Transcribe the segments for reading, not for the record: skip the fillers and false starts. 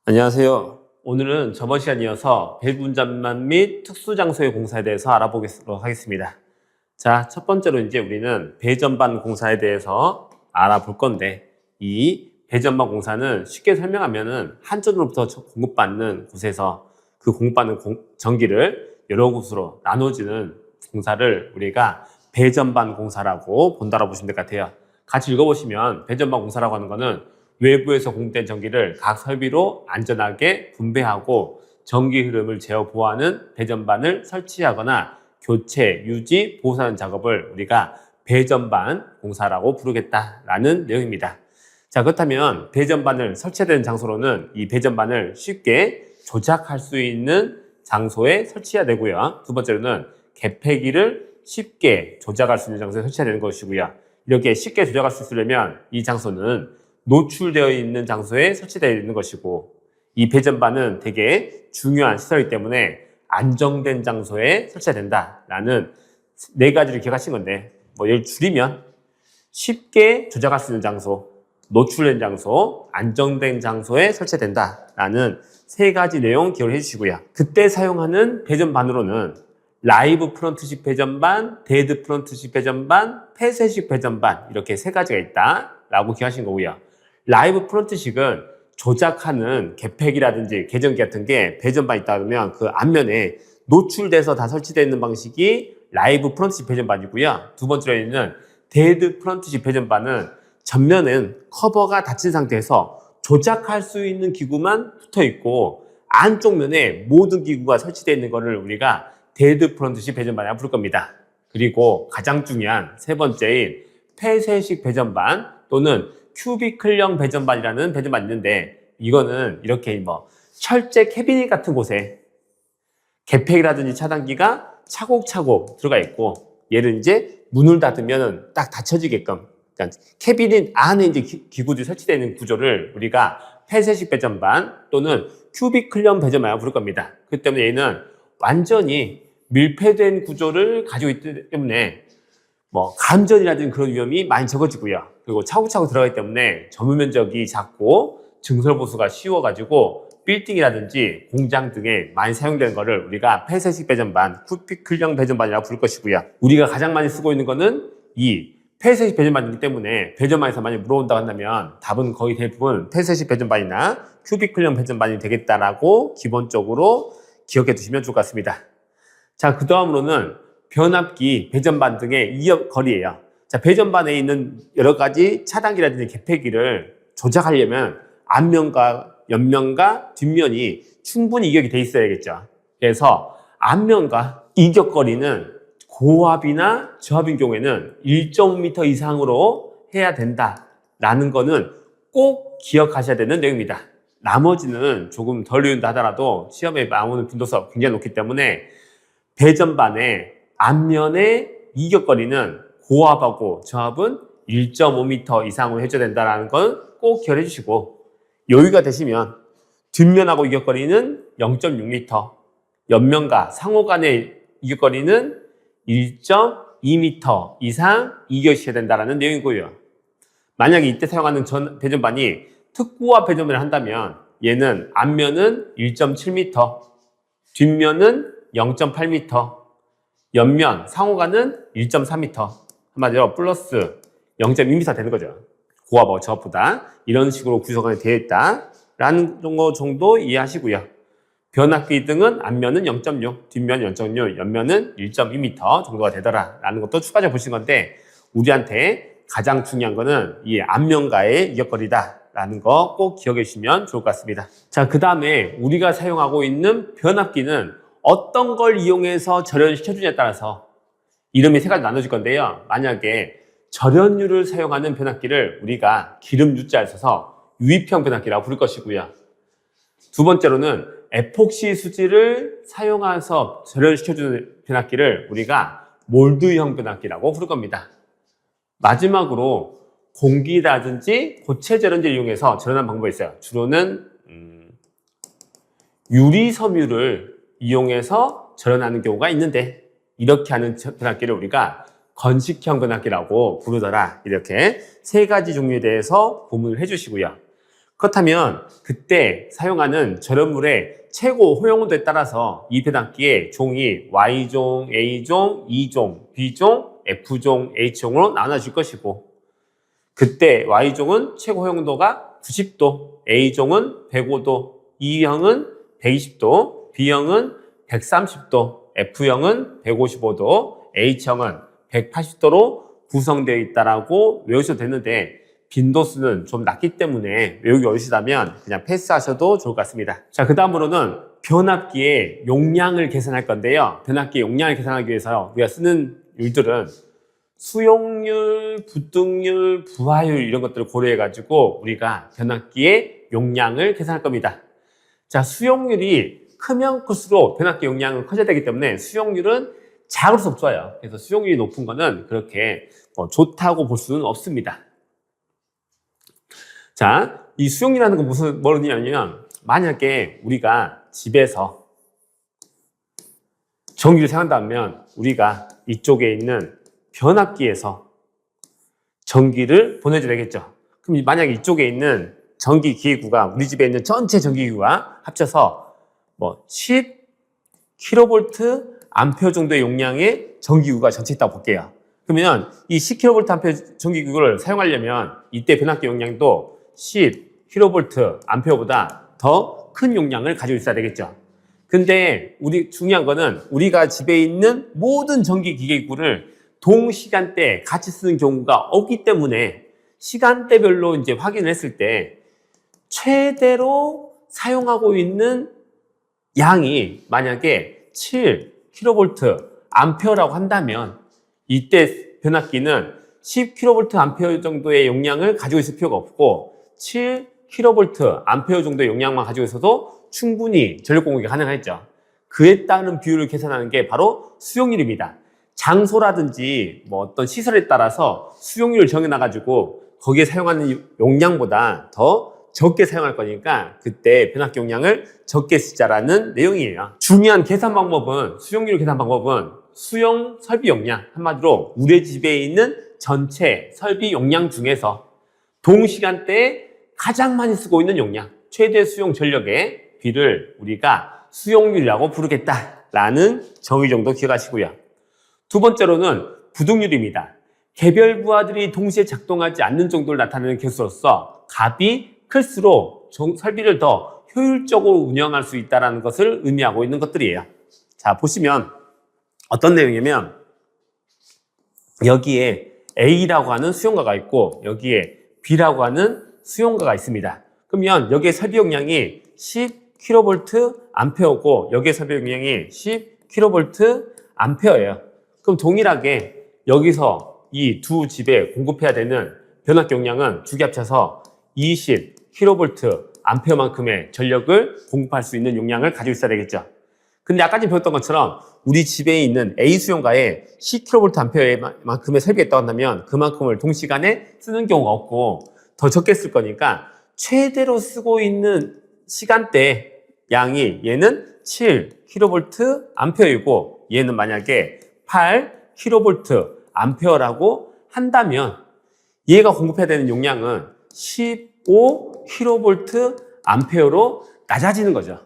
안녕하세요. 오늘은 저번 시간 이어서 배분전반 및 특수장소의 공사에 대해서 알아보도록 하겠습니다. 자, 첫 번째로 이제 우리는 배전반 공사에 대해서 알아볼 건데, 이 배전반 공사는 쉽게 설명하면은 한전으로부터 공급받는 곳에서 그 공급받는 전기를 여러 곳으로 나눠지는 공사를 우리가 배전반 공사라고 본다라고 보시면 될 것 같아요. 같이 읽어보시면 배전반 공사라고 하는 거는 외부에서 공급된 전기를 각 설비로 안전하게 분배하고 전기 흐름을 제어 보호하는 배전반을 설치하거나 교체, 유지, 보수하는 작업을 우리가 배전반 공사라고 부르겠다라는 내용입니다. 자, 그렇다면 배전반을 설치되는 장소로는 이 배전반을 쉽게 조작할 수 있는 장소에 설치해야 되고요. 두 번째로는 개폐기를 쉽게 조작할 수 있는 장소에 설치해야 되는 것이고요. 이렇게 쉽게 조작할 수 있으려면 이 장소는 노출되어 있는 장소에 설치되어 있는 것이고, 이 배전반은 되게 중요한 시설이기 때문에 안정된 장소에 설치해야 된다라는 네 가지를 기억하신 건데, 예를 줄이면 쉽게 조작할 수 있는 장소, 노출된 장소, 안정된 장소에 설치된다라는 세 가지 내용 기억을 해주시고요. 그때 사용하는 배전반으로는 라이브 프런트식 배전반, 데드 프런트식 배전반, 폐쇄식 배전반, 이렇게 세 가지가 있다라고 기억하신 거고요. 라이브 프런트식은 조작하는 개폐기라든지 계전기 같은 게 배전반이 있다 그러면 그 앞면에 노출돼서 다 설치되어 있는 방식이 라이브 프런트식 배전반이고요. 두 번째로 있는 데드 프런트식 배전반은 전면은 커버가 닫힌 상태에서 조작할 수 있는 기구만 붙어 있고 안쪽 면에 모든 기구가 설치되어 있는 것을 우리가 데드 프런트식 배전반이라고 부를 겁니다. 그리고 가장 중요한 세 번째인 폐쇄식 배전반 또는 큐비클형 배전반이라는 배전반이 있는데, 이거는 이렇게 철제 캐비닛 같은 곳에 개폐기라든지 차단기가 차곡차곡 들어가 있고, 얘를 이제 문을 닫으면 딱 닫혀지게끔, 그러니까 캐비닛 안에 이제 기구들이 설치되어 있는 구조를 우리가 폐쇄식 배전반 또는 큐비클형 배전반이라고 부를 겁니다. 그렇기 때문에 얘는 완전히 밀폐된 구조를 가지고 있기 때문에 감전이라든지 그런 위험이 많이 적어지고요. 그리고 차곡차곡 들어가기 때문에 점유 면적이 작고 증설 보수가 쉬워가지고 빌딩이라든지 공장 등에 많이 사용되는 것을 우리가 폐쇄식 배전반, 큐비클형 배전반이라고 부를 것이고요. 우리가 가장 많이 쓰고 있는 것은 이 폐쇄식 배전반이기 때문에 배전반에서 많이 물어본다고 한다면 답은 거의 대부분 폐쇄식 배전반이나 큐비클형 배전반이 되겠다라고 기본적으로 기억해 두시면 좋을 것 같습니다. 자, 그 다음으로는 변압기, 배전반 등의 이역거리예요. 자, 배전반에 있는 여러 가지 차단기라든지 개폐기를 조작하려면 앞면과 옆면과 뒷면이 충분히 이격이 돼 있어야겠죠. 그래서 앞면과 이격거리는 고압이나 저압인 경우에는 1.5m 이상으로 해야 된다라는 거는 꼭 기억하셔야 되는 내용입니다. 나머지는 조금 덜 외운다 하더라도 시험에 나오는 빈도수가 굉장히 높기 때문에 배전반의 앞면의 이격거리는 고압하고 저압은 1.5m 이상으로 해줘야 된다는 건 꼭 기억해 주시고, 여유가 되시면 뒷면하고 이격거리는 0.6m, 옆면과 상호 간의 이격거리는 1.2m 이상 이격시켜야 된다는 내용이고요. 만약에 이때 사용하는 배전반이 특고압 배전반을 한다면 얘는 앞면은 1.7m, 뒷면은 0.8m, 옆면, 상호간은 1.4m, 한마디로 플러스 0.2m 되는 거죠. 고압하고 저압보다 이런 식으로 구성이 되어 있다라는 거 정도 이해하시고요. 변압기 등은 앞면은 0.6, 뒷면 0.6, 옆면은 1.2m 정도가 되더라라는 것도 추가적으로 보신 건데, 우리한테 가장 중요한 거는 이 앞면과의 이격거리다라는 거 꼭 기억해 주시면 좋을 것 같습니다. 자, 그 다음에 우리가 사용하고 있는 변압기는 어떤 걸 이용해서 절연시켜주냐에 따라서 이름이 세 가지 나눠질 건데요. 만약에 절연유를 사용하는 변압기를 우리가 기름 U자를 써서 유입형 변압기라고 부를 것이고요. 두 번째로는 에폭시 수지를 사용해서 절연시켜주는 변압기를 우리가 몰드형 변압기라고 부를 겁니다. 마지막으로 공기라든지 고체 절연제를 이용해서 절연하는 방법이 있어요. 주로는 유리섬유를 이용해서 절연하는 경우가 있는데, 이렇게 하는 변압기를 우리가 건식형 변압기라고 부르더라. 이렇게 세 가지 종류에 대해서 구분을 해주시고요. 그렇다면 그때 사용하는 절연물의 최고 호용온도에 따라서 이 변압기의 종이 Y종, A종, E종, B종, F종, H종으로 나눠질 것이고, 그때 Y종은 최고 호용온도가 90도, A종은 105도, E형은 120도, B형은 130도, F형은 155도, H형은 180도로 구성되어 있다라고 외우셔도 되는데, 빈도수는 좀 낮기 때문에 외우기 어려우시다면 그냥 패스하셔도 좋을 것 같습니다. 자, 그 다음으로는 변압기의 용량을 계산할 건데요. 변압기의 용량을 계산하기 위해서 우리가 쓰는 율들은 수용률, 부등률, 부하율 이런 것들을 고려해가지고 우리가 변압기의 용량을 계산할 겁니다. 자, 수용률이 크면 클수록 변압기 용량은 커져야 되기 때문에 수용률은 작을수록 좋아요. 그래서 수용률이 높은 거는 그렇게 좋다고 볼 수는 없습니다. 자, 이 수용률이라는 건 뭘 의미하냐면, 만약에 우리가 집에서 전기를 사용한다면 우리가 이쪽에 있는 변압기에서 전기를 보내줘야 되겠죠. 그럼 만약에 이쪽에 있는 전기 기기구가 우리 집에 있는 전체 전기기구와 합쳐서 10kV 암페어 정도의 용량의 전기기구가 전체 있다고 볼게요. 그러면 이 10kV 암페어 전기기구를 사용하려면 이때 변압기 용량도 10kV 암페어보다 더 큰 용량을 가지고 있어야 되겠죠. 근데 중요한 거는 우리가 집에 있는 모든 전기 기기구를 동시간대에 같이 쓰는 경우가 없기 때문에 시간대별로 이제 확인을 했을 때 최대로 사용하고 있는 양이 만약에 7kV 암페어라고 한다면 이때 변압기는 10kV 암페어 정도의 용량을 가지고 있을 필요가 없고 7kV 암페어 정도의 용량만 가지고 있어도 충분히 전력 공급이 가능하겠죠. 그에 따른 비율을 계산하는 게 바로 수용률입니다. 장소라든지 어떤 시설에 따라서 수용률을 정해놔가지고 거기에 사용하는 용량보다 더 적게 사용할 거니까 그때 변압기 용량을 적게 쓰자라는 내용이에요. 중요한 계산 방법은, 수용률 계산 방법은 수용 설비 용량, 한마디로 우리 집에 있는 전체 설비 용량 중에서 동시간대에 가장 많이 쓰고 있는 용량, 최대 수용 전력의 비를 우리가 수용률이라고 부르겠다라는 정의 정도 기억하시고요. 두 번째로는 부등률입니다. 개별 부하들이 동시에 작동하지 않는 정도를 나타내는 개수로서 값이 클수록 설비를 더 효율적으로 운영할 수 있다는 것을 의미하고 있는 것들이에요. 자, 보시면 어떤 내용이냐면 여기에 A라고 하는 수용가가 있고 여기에 B라고 하는 수용가가 있습니다. 그러면 여기에 설비 용량이 10kV 암페어고 여기에 설비 용량이 10kV 암페어예요. 그럼 동일하게 여기서 이 두 집에 공급해야 되는 변압기 용량은 두 개 합쳐서 20kV 암페어만큼의 전력을 공급할 수 있는 용량을 가지고 있어야 되겠죠. 근데 아까 전에 배웠던 것처럼 우리 집에 있는 A 수용가에 10kV 암페어만큼의 설비가 있다고 한다면 그만큼을 동시간에 쓰는 경우가 없고 더 적게 쓸 거니까 최대로 쓰고 있는 시간대 양이 얘는 7kV 암페어이고 얘는 만약에 8kV 암페어라고 한다면 얘가 공급해야 되는 용량은 15kV 암페어로 낮아지는 거죠.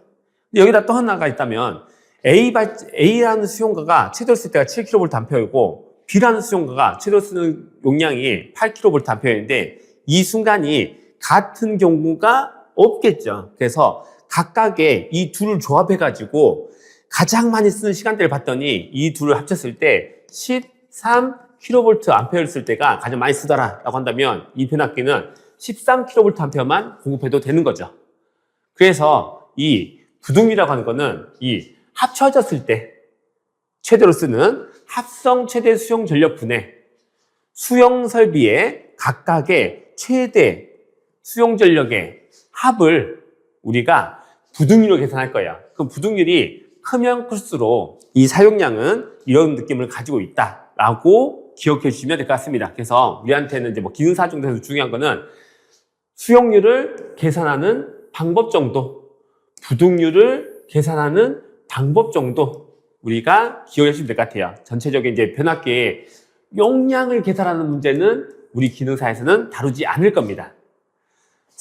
근데 여기다 또 하나가 있다면 A라는 수용가가 최대로 쓸 때가 7kV 암페어이고 B라는 수용가가 최대로 쓰는 용량이 8kV 암페어인데 이 순간이 같은 경우가 없겠죠. 그래서 각각의 이 둘을 조합해가지고 가장 많이 쓰는 시간대를 봤더니 이 둘을 합쳤을 때 13kV 암페어를 쓸 때가 가장 많이 쓰더라라고 한다면 이 변압기는 13kV 암페어만 공급해도 되는 거죠. 그래서 이 부등률이라고 하는 거는 이 합쳐졌을 때 최대로 쓰는 합성 최대 수용 전력 분의 수용 설비의 각각의 최대 수용 전력의 합을 우리가 부등률로 계산할 거예요. 그럼 부등률이 크면 클수록 이 사용량은 이런 느낌을 가지고 있다라고 기억해 주시면 될 것 같습니다. 그래서 우리한테는 이제 기능사 중에서 중요한 거는 수용률을 계산하는 방법 정도, 부등률을 계산하는 방법 정도 우리가 기억해 주시면 될 것 같아요. 전체적인 이제 변압기의 용량을 계산하는 문제는 우리 기능사에서는 다루지 않을 겁니다.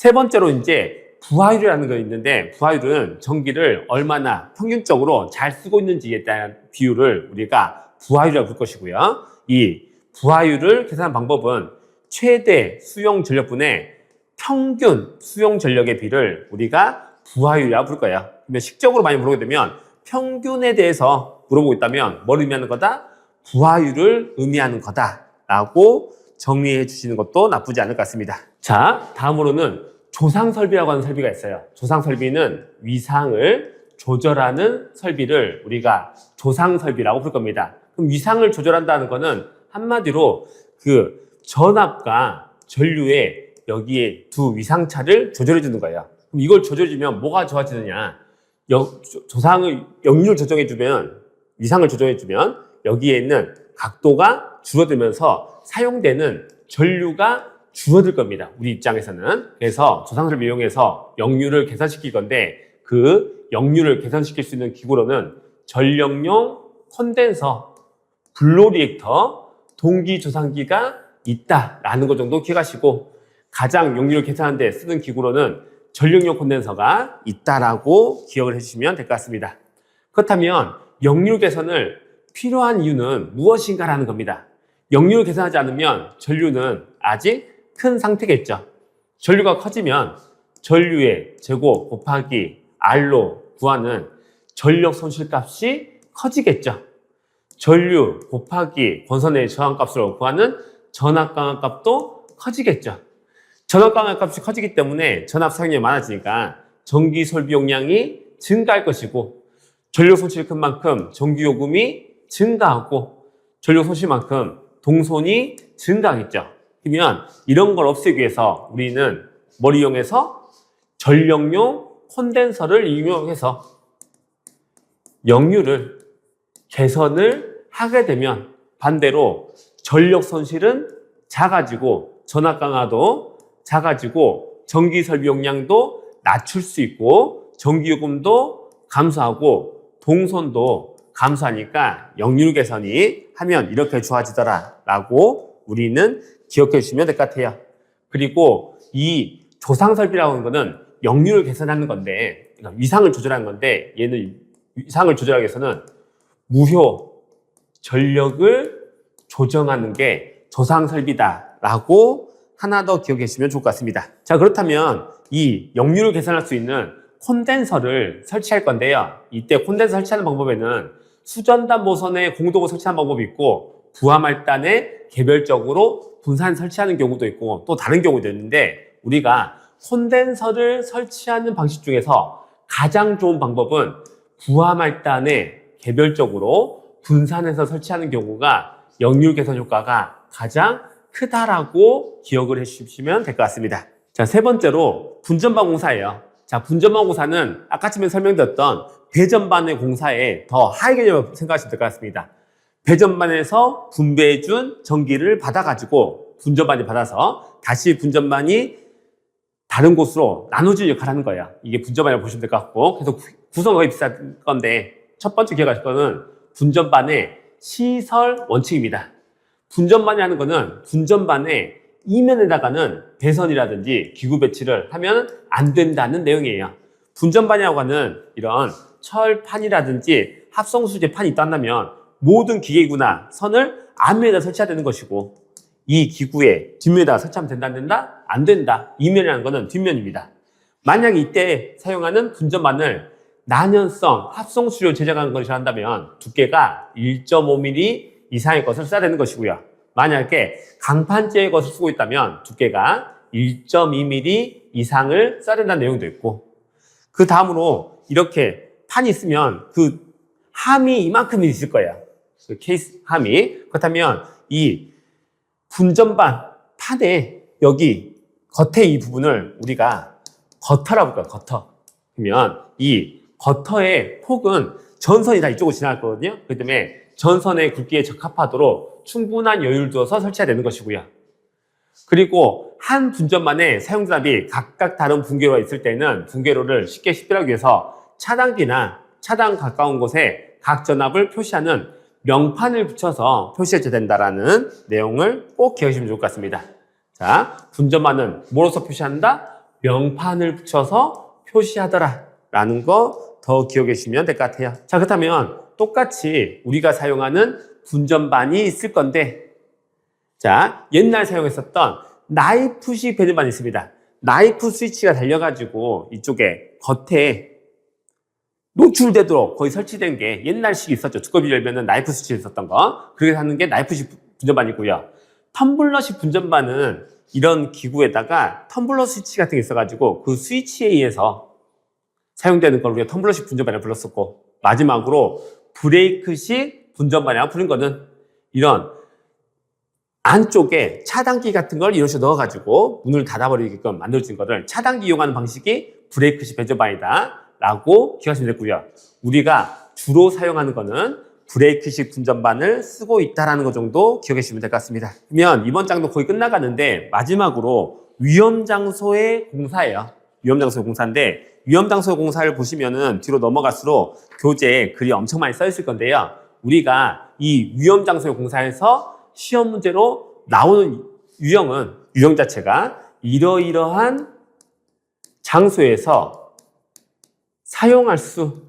세 번째로 이제 부하율이라는 거 있는데, 부하율은 전기를 얼마나 평균적으로 잘 쓰고 있는지에 대한 비율을 우리가 부하율이라고 부를 것이고요. 이 부하율을 계산하는 방법은 최대 수용 전력분의 평균 수용 전력의 비를 우리가 부하율이라고 부를 거예요. 그러면 식적으로 많이 물어보게 되면 평균에 대해서 물어보고 있다면 뭘 의미하는 거다? 부하율을 의미하는 거다라고 정리해 주시는 것도 나쁘지 않을 것 같습니다. 자, 다음으로는 조상설비라고 하는 설비가 있어요. 조상설비는 위상을 조절하는 설비를 우리가 조상설비라고 부를 겁니다. 그럼 위상을 조절한다는 거는 한마디로 그 전압과 전류의 여기에 두 위상차를 조절해 주는 거예요. 그럼 이걸 조절해 주면 뭐가 좋아지느냐? 조상을 역률을 조정해 주면, 위상을 조정해 주면 여기에 있는 각도가 줄어들면서 사용되는 전류가 줄어들 겁니다. 우리 입장에서는. 그래서 조상설비 이용해서 역률을 계산시킬 건데, 그 역률을 계산시킬 수 있는 기구로는 전력용 콘덴서, 블로리액터, 동기조상기가 있다라는 것 정도 기억하시고, 가장 역률을 계산하는 데 쓰는 기구로는 전력용 콘덴서가 있다라고 기억을 해주시면 될 것 같습니다. 그렇다면 역률 개선을 필요한 이유는 무엇인가라는 겁니다. 역률을 계산하지 않으면 전류는 아직 큰 상태겠죠. 전류가 커지면 전류의 제곱 곱하기 R로 구하는 전력 손실값이 커지겠죠. 전류 곱하기 권선의 저항값으로 구하는 전압강압값도 커지겠죠. 전압강압값이 커지기 때문에 전압 사용량이 많아지니까 전기 설비 용량이 증가할 것이고, 전력 손실이 큰 만큼 전기 요금이 증가하고, 전력 손실만큼 동손이 증가하겠죠. 그러면 이런 걸 없애기 위해서 우리는 뭘 이용해서? 전력용 콘덴서를 이용해서 역률을 개선을 하게 되면 반대로 전력 손실은 작아지고 전압 강화도 작아지고 전기 설비 용량도 낮출 수 있고 전기요금도 감소하고 동선도 감소하니까 역률 개선이 하면 이렇게 좋아지더라라고 우리는 기억해 주시면 될 것 같아요. 그리고 이 조상설비라고 하는 거는 역률을 개선하는 건데, 그러니까 위상을 조절하는 건데, 얘는 위상을 조절하기 위해서는 무효 전력을 조정하는 게 조상설비다라고 하나 더 기억해 주시면 좋을 것 같습니다. 자, 그렇다면 이 역률을 개선할 수 있는 콘덴서를 설치할 건데요. 이때 콘덴서 설치하는 방법에는 수전단 모선에 공도구 설치하는 방법이 있고, 부하말단에 개별적으로 분산 설치하는 경우도 있고 또 다른 경우도 있는데, 우리가 콘덴서를 설치하는 방식 중에서 가장 좋은 방법은 부하말단에 개별적으로 분산해서 설치하는 경우가 역률 개선 효과가 가장 크다라고 기억을 해주시면 될 것 같습니다. 자, 세 번째로 분전반 공사예요. 자, 분전반 공사는 아까 전에 설명드렸던 배전반의 공사에 더 하위 개념을 생각하시면 될 것 같습니다. 배전반에서 분배해준 전기를 받아가지고 분전반이 받아서 다시 분전반이 다른 곳으로 나눠줄 역할을 하는 거예요. 이게 분전반이라고 보시면 될 것 같고, 그래서 구성은 거의 비슷한 건데, 첫 번째 기억하실 거는 분전반의 시설 원칙입니다. 분전반이 하는 거는 분전반의 이면에다가는 배선이라든지 기구 배치를 하면 안 된다는 내용이에요. 분전반이라고 하는 이런 철판이라든지 합성수제판이 있다면 모든 기계구나 선을 앞면에다 설치해야 되는 것이고, 이 기구의 뒷면에다 설치하면 된다 안 된다? 안 된다. 이면이라는 거는 뒷면입니다. 만약 이때 사용하는 분전반을 난연성 합성수로 제작하는 것을 한다면 두께가 1.5mm 이상의 것을 써야 되는 것이고요. 만약에 강판재의 것을 쓰고 있다면 두께가 1.2mm 이상을 써야 된다는 내용도 있고, 그 다음으로 이렇게 판이 있으면 그 함이 이만큼이 있을 거예요. 그 케이스 함이. 그렇다면 이 분전반 판의 여기 겉에 이 부분을 우리가 거터라고 볼까요? 거터. 그러면 이 거터의 폭은 전선이 다 이쪽으로 지나갔거든요. 그렇기 때문에 전선의 굵기에 적합하도록 충분한 여유를 두어서 설치해야 되는 것이고요. 그리고 한 분전반에 사용전압이 각각 다른 분계로가 있을 때는 분계로를 쉽게 식별하기 위해서 차단기나 차단 가까운 곳에 각 전압을 표시하는 명판을 붙여서 표시해줘야 된다라는 내용을 꼭 기억하시면 좋을 것 같습니다. 자, 분전반은 뭐로서 표시한다? 명판을 붙여서 표시하더라 라는 거 더 기억해 주시면 될 것 같아요. 자, 그렇다면 똑같이 우리가 사용하는 분전반이 있을 건데, 자, 옛날 사용했었던 나이프식 배전반이 있습니다. 나이프 스위치가 달려가지고 이쪽에 겉에 노출되도록 거의 설치된 게 옛날식 있었죠. 두꺼비 열면은 나이프 스위치 있었던 거. 그렇게 하는 게 나이프식 분전반이고요. 텀블러식 분전반은 이런 기구에다가 텀블러 스위치 같은 게 있어가지고 그 스위치에 의해서 사용되는 걸 우리가 텀블러식 분전반이라고 불렀었고, 마지막으로 브레이크식 분전반이라고 부른 거는 이런 안쪽에 차단기 같은 걸 이런 식으로 넣어가지고 문을 닫아버리게끔 만들어진 거를 차단기 이용하는 방식이 브레이크식 배전반이다 라고 기억하시면 되고요. 우리가 주로 사용하는 거는 브레이크식 분전반을 쓰고 있다는 것 정도 기억해 주시면 될 것 같습니다. 그러면 이번 장도 거의 끝나가는데 마지막으로 위험장소의 공사예요. 위험장소의 공사인데, 위험장소의 공사를 보시면은 뒤로 넘어갈수록 교재에 글이 엄청 많이 써 있을 건데요. 우리가 이 위험장소의 공사에서 시험 문제로 나오는 유형 자체가 이러이러한 장소에서 사용할 수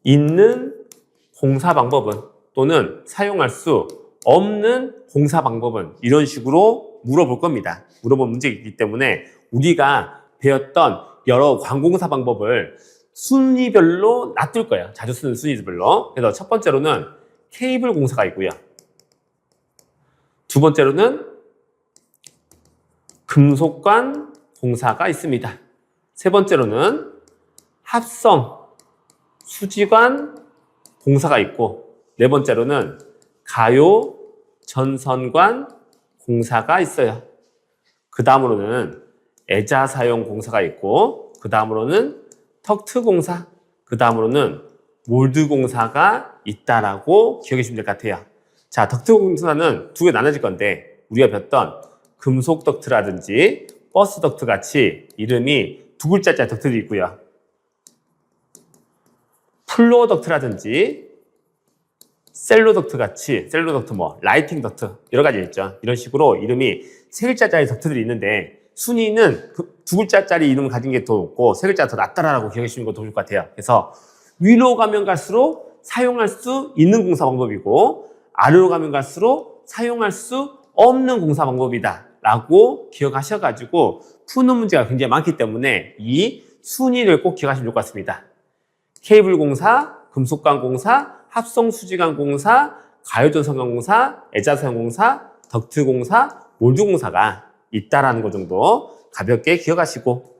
있는 공사 방법은, 또는 사용할 수 없는 공사 방법은, 이런 식으로 물어볼 겁니다. 물어본 문제이기 때문에 우리가 배웠던 여러 관공사 방법을 순위별로 놔둘 거예요. 자주 쓰는 순위별로. 그래서 첫 번째로는 케이블 공사가 있고요. 두 번째로는 금속관 공사가 있습니다. 세 번째로는 합성 수지관 공사가 있고, 네 번째로는 가요 전선관 공사가 있어요. 그 다음으로는 애자 사용 공사가 있고, 그 다음으로는 턱트 공사, 그 다음으로는 몰드 공사가 있다라고 기억해 주시면 될 것 같아요. 자, 덕트 공사는 두 개 나눠질 건데, 우리가 배웠던 금속 덕트라든지 버스 덕트 같이 이름이 두 글자짜리 덕트들이 있고요. 플로어 덕트라든지 셀로 덕트 같이, 셀로 덕트 라이팅 덕트 여러 가지 있죠. 이런 식으로 이름이 세 글자짜리 덕트들이 있는데, 순위는 두 글자짜리 이름을 가진 게 더 높고 세 글자가 더 낫다라고 기억해 주시는 것도 좋을 것 같아요. 그래서 위로 가면 갈수록 사용할 수 있는 공사 방법이고, 아래로 가면 갈수록 사용할 수 없는 공사 방법이다 라고 기억하셔가지고 푸는 문제가 굉장히 많기 때문에 이 순위를 꼭 기억하시면 좋을 것 같습니다. 케이블 공사, 금속관 공사, 합성 수지관 공사, 가요전선관 공사, 애자사용 공사, 덕트 공사, 몰드 공사가 있다라는 것 정도 가볍게 기억하시고,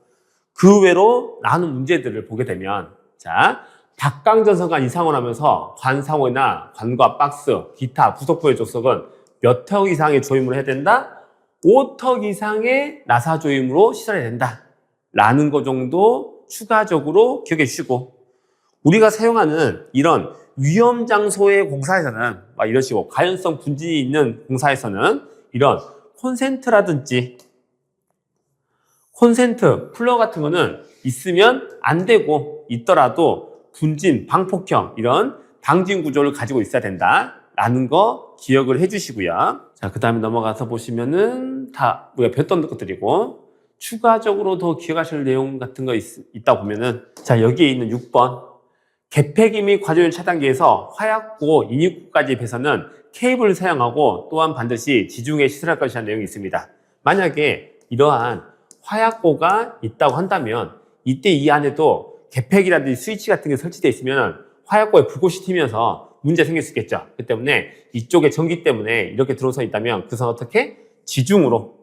그 외로 나오는 문제들을 보게 되면, 자, 박강전선관 이상을 하면서 관상호나 관과 박스, 기타, 부속포의 조석은 몇 턱 이상의 조임으로 해야 된다? 5턱 이상의 나사 조임으로 시설해야 된다 라는 것 정도 추가적으로 기억해 주시고, 우리가 사용하는 이런 위험 장소의 공사에서는 이런 식으로 가연성 분진이 있는 공사에서는 이런 콘센트라든지 콘센트, 플러 같은 거는 있으면 안 되고, 있더라도 분진, 방폭형 이런 방진 구조를 가지고 있어야 된다라는 거 기억을 해주시고요. 자, 그 다음에 넘어가서 보시면은 다 우리가 배웠던 것들이고, 추가적으로 더 기억하실 내용 같은 거 있다 보면은, 자, 여기에 있는 6번 개폐기 및 과전율 차단기에서 화약고, 인입구까지 배선은 케이블을 사용하고 또한 반드시 지중해 시설할 것이라는 내용이 있습니다. 만약에 이러한 화약고가 있다고 한다면 이때 이 안에도 개폐기라든지 스위치 같은 게 설치되어 있으면 화약고에 불꽃이 튀면서 문제 생길 수 있겠죠. 그렇기 때문에 이쪽에 전기 때문에 이렇게 들어서 있다면 그것은 어떻게? 지중으로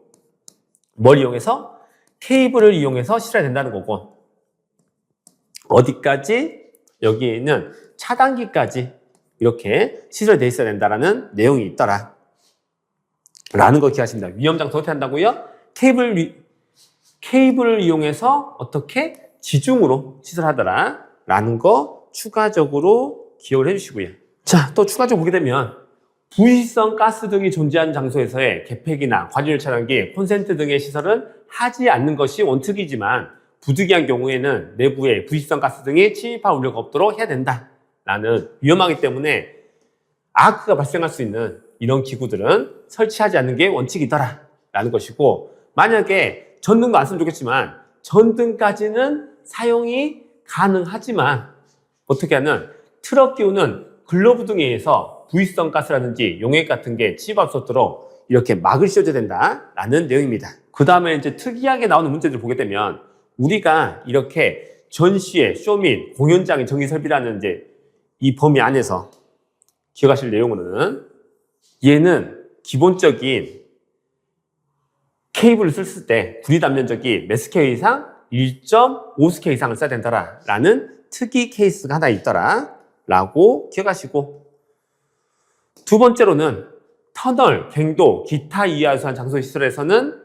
뭘 이용해서? 케이블을 이용해서 실어야 된다는 거고, 어디까지? 여기에 있는 차단기까지 이렇게 시설되어 있어야 된다는 내용이 있더라 라는 거 기억하십니다. 위험장소 어떻게 한다고요? 케이블을 이용해서 어떻게? 지중으로 시설하더라 라는 거 추가적으로 기억을 해주시고요. 자, 또 추가적으로 보게 되면 부식성 가스 등이 존재하는 장소에서의 개폐기나 과전율 차단기, 콘센트 등의 시설은 하지 않는 것이 원칙이지만 부득이한 경우에는 내부에 부식성 가스 등이 침입할 우려가 없도록 해야 된다라는, 위험하기 때문에 아크가 발생할 수 있는 이런 기구들은 설치하지 않는 게 원칙이더라라는 것이고, 만약에 전등도 안 쓰면 좋겠지만 전등까지는 사용이 가능하지만 어떻게 하는 트럭 기우는 글로브 등에 의해서 부위성 가스라든지 용액 같은 게 침입할 수 없도록 이렇게 막을 씌워줘야 된다라는 내용입니다. 그 다음에 이제 특이하게 나오는 문제들을 보게 되면 우리가 이렇게 전시회, 쇼 및 공연장의 전기 설비라는 이제 이 범위 안에서 기억하실 내용은 얘는 기본적인 케이블을 쓸 때 구리 단면적이 몇 스퀘어 이상? 1.5스퀘어 이상을 써야 된다라는 특이 케이스가 하나 있더라라고 기억하시고, 두 번째로는 터널, 갱도, 기타 이하 유사한 장소 시설에서는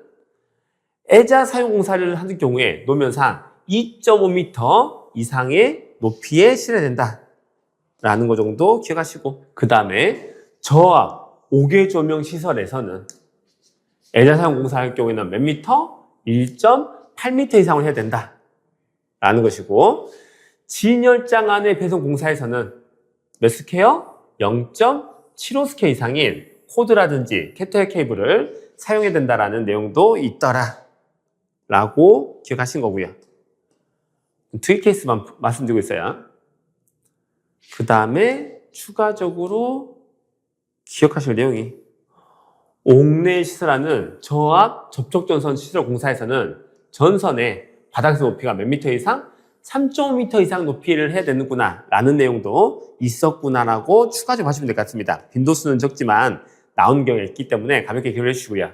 애자 사용 공사를 하는 경우에 노면상 2.5m 이상의 높이에 실어야 된다라는 거 정도 기억하시고, 그 다음에 저압, 5개 조명 시설에서는 애자 사용 공사할 경우에는 몇 미터? 1.8m 이상을 해야 된다라는 것이고, 진열장 안의 배송 공사에서는 몇 스퀘어? 0.75스퀘어 이상인 코드라든지 캐터액 케이블을 사용해야 된다라는 내용도 있더라라고 기억하신 거고요. 특이 케이스만 말씀드리고 있어요. 그 다음에 추가적으로 기억하실 내용이 옥내 시설하는 저압 접촉전선 시설 공사에서는 전선의 바닥에서 높이가 몇 미터 이상? 3.5m 이상 높이를 해야 되는구나 라는 내용도 있었구나라고 추가적으로 하시면 될 것 같습니다. 빈도수는 적지만 나온 경우가 있기 때문에 가볍게 기억해 주시고요.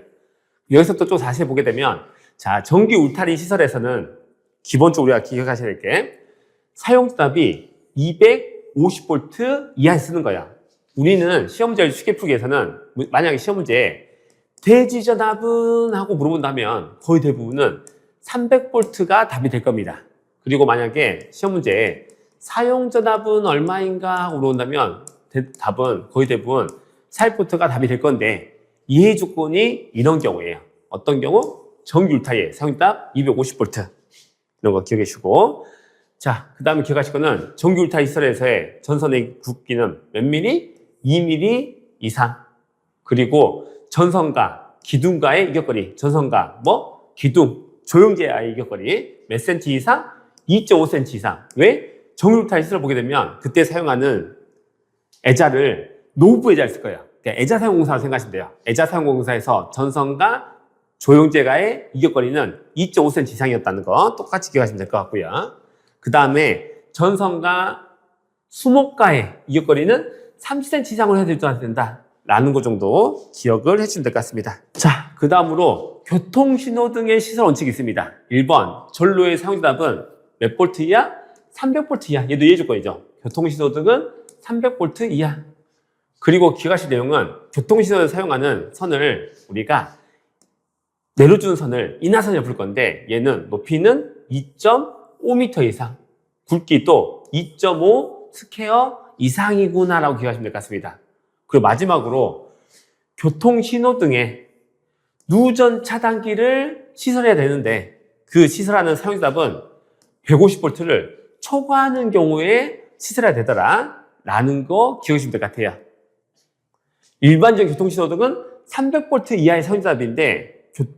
여기서 또 자세히 보게 되면, 자, 전기 울타리 시설에서는 기본적으로 우리가 기억하셔야 될 게 사용전압이 250V 이하에 쓰는 거야. 우리는 시험 문제를 쉽게 풀기 위해서는 만약에 시험 문제에 대지전압은 하고 물어본다면 거의 대부분은 300V가 답이 될 겁니다. 그리고 만약에 시험 문제에 사용전압은 얼마인가 하고 물어본다면 답은 거의 대부분 400V가 답이 될 건데, 이해 조건이 이런 경우예요. 어떤 경우? 전기 울타리에 사용전압 250V 이런 거 기억해 주시고, 자, 그 다음에 기억하실 거는 전기 울타리 시설에서의 전선의 굵기는 몇 미리? 2mm 이상. 그리고 전선과 기둥과의 이격거리, 전선과 기둥, 조영제와의 이격거리 몇 cm 이상? 2.5cm 이상. 왜? 전기 울타리 시설을 보게 되면 그때 사용하는 애자를 노후부 애자를 쓸 거예요. 그러니까 애자 사용 공사를 생각하시면 돼요. 애자 사용 공사에서 전선과 조영제가의 이격거리는 2.5cm 이상이었다는 거 똑같이 기억하시면 될 것 같고요. 그 다음에 전선과 수목가의 이격거리는 30cm 이상으로 해야 된다라는 것 정도 기억을 해주시면 될 것 같습니다. 자, 그 다음으로 교통신호등의 시설 원칙이 있습니다. 1번, 전로의 사용전압은 몇 볼트 이하? 300V 이하. 얘도 예조건이죠. 교통신호등은 300V 이하. 그리고 기억하실 내용은 교통신호를 사용하는 선을 우리가 내려주는 선을 인하선이라고 부를 건데, 얘는 높이는 2.5m 이상, 굵기도 2.5 스퀘어 이상이구나라고 기억하시면 될 것 같습니다. 그리고 마지막으로 교통신호등에 누전 차단기를 시설해야 되는데, 그 시설하는 사용전압은 150V를 초과하는 경우에 시설해야 되더라 라는 거 기억하시면 될 것 같아요. 일반적인 교통신호등은 300V 이하의 사용전압인데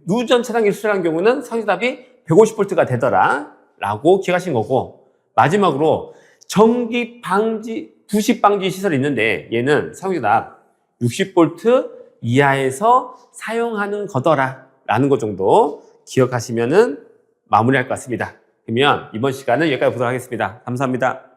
누전 차단기를 시설한 경우는 사용전압이 150V가 되더라 라고 기억하신 거고, 마지막으로 전기 방지, 부식 방지 시설이 있는데 얘는 사용전압 60V 이하에서 사용하는 거더라 라는 것 정도 기억하시면은 마무리할 것 같습니다. 그러면 이번 시간은 여기까지 보도록 하겠습니다. 감사합니다.